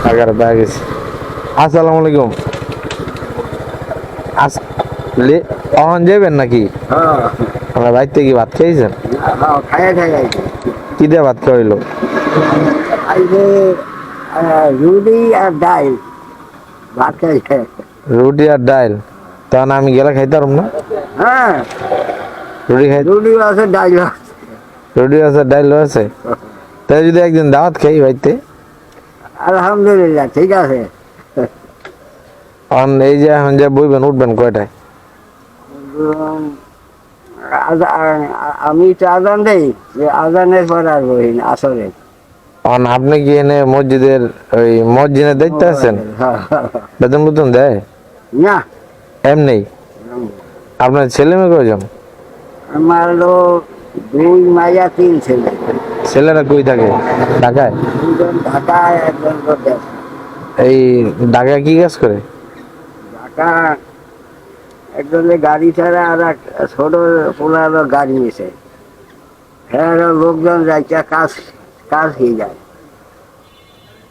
11 টা গেছে। আসসালামু আলাইকুম। অহন যাবেন নাকি? আমার বাড়িতে কি ভাত খাইছেন? কি দিয়ে ভাত খাইলো? রুটি আর ডাল ভাত খাইছে। রুটি আর ডাল। তখন আমি গেলে খাইতে পারব না? হ্যাঁ, রুটি খাই, রুটি আছে, ডাল আছে। রুটি আছে, ডাল আছে। তাই যদি একদিন দাওয়াত খাই বাড়িতে? আলহামদুলিল্লাহ, ঠিক আছে। এই যে এখন যে বইবেন উঠবেন কয়টায়? আমি তো আজান দেই, যে আজানের পর আর বই আসলে। আপনি কি এনে মসজিদের ওই মসজিদের দেখতে আছেন? বেতন বেতন দেয় না, এমনি? আপনার ছেলে মেয়ে কয়জন? আমার হলো 2 মাইয়া 3 ছেলে। ছেলেরা কই থাকে? ঢাকায়? 2জন ঢাকায়, 1জন দেশ। এই ঢাকায় কি কাজ করে? ঢাকা একজনের গাড়ি ছাড়া, আর এক ছোট পোলারও গাড়ি নিছে। হ্যাঁ, লোকজন যাইতে কাজ কাজ হয়ে যায়।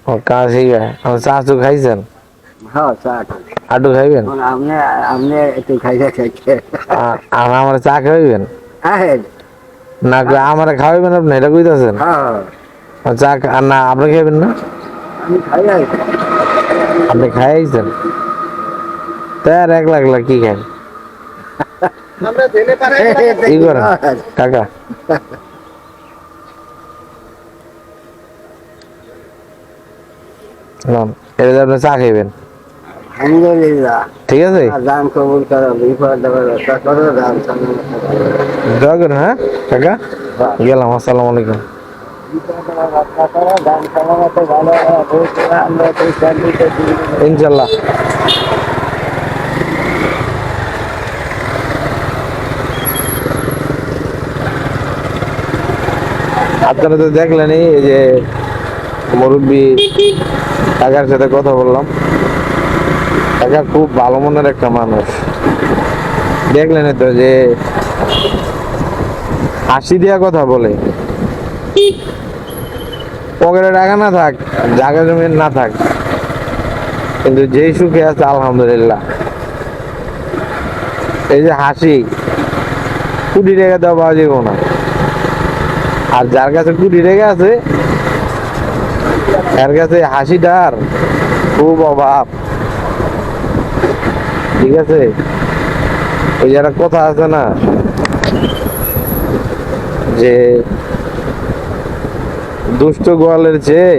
ও কাজ শিখায়। আমার চাচু খাইছেন? হ্যাঁ, চা আটু খাইবেন? আপনি আপনি একটু খাইতে খাইতে আর আমার চা খাইবেন হ্যাঁ, না? আমার খাওয়াইবেন আপনি, এটা কইতাছেন? হ্যাঁ, চা আর না আপনি খাইবেন না? আমি খাই নাই। আপনি খাইছেন? তাই আর একলা একলা কি খান? কি করেন কাকা? এটা আপনি চা খাইবেন? আলহামদুলিল্লাহ, ঠিক আছে, দান কবুল করো, বিপদ দেওয়ার রক্ষা করো, দান দোয়া করেন। হ্যাঁ কাকা, গেলাম। আসসালামু আলাইকুম। রক্ষা করো, দান সালামতে ভালো আমরা তো শান্তিতে ইনশাল্লাহ। আপনারা তো দেখলেনই, এই যে মুরব্বী কাকার সাথে কথা বললাম। কাকা খুব ভালো মনের একটা মানুষ। দেখলেন তো যে হাসি দিয়া কথা বলে। পকেটে টাকা না থাক, জায়গা জমি না থাক, কিন্তু যেই সুখে আছে আলহামদুলিল্লাহ। এই যে হাসি, কোটি টাকা দেওয়া পাওয়া যাবো না। আর যার কাছে কোটি টাকা আছে, এর কাছে হাসিটার খুব অভাব। ঠিক আছে, ওই যে একটা কথা আছে না, যে দুষ্ট গোয়ালের চেয়ে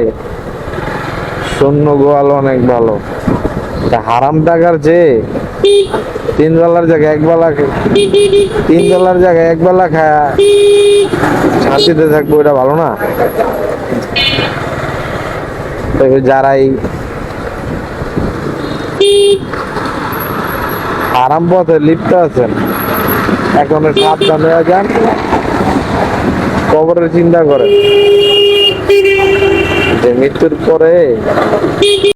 শূন্য গোয়াল অনেক ভালো। হারাম টাকার চেয়ে 3 বেলার জায়গায় 1 বেলা, 3 বেলার জায়গায় 1 বেলা খায়া শান্তিতে থাকবো, এটা ভালো না? তবে যারাই আরাম পথে লিপ্ত আছেন, এখন সাবধান হয়ে যান, কবরের চিন্তা করেন যে মৃত্যুর পরে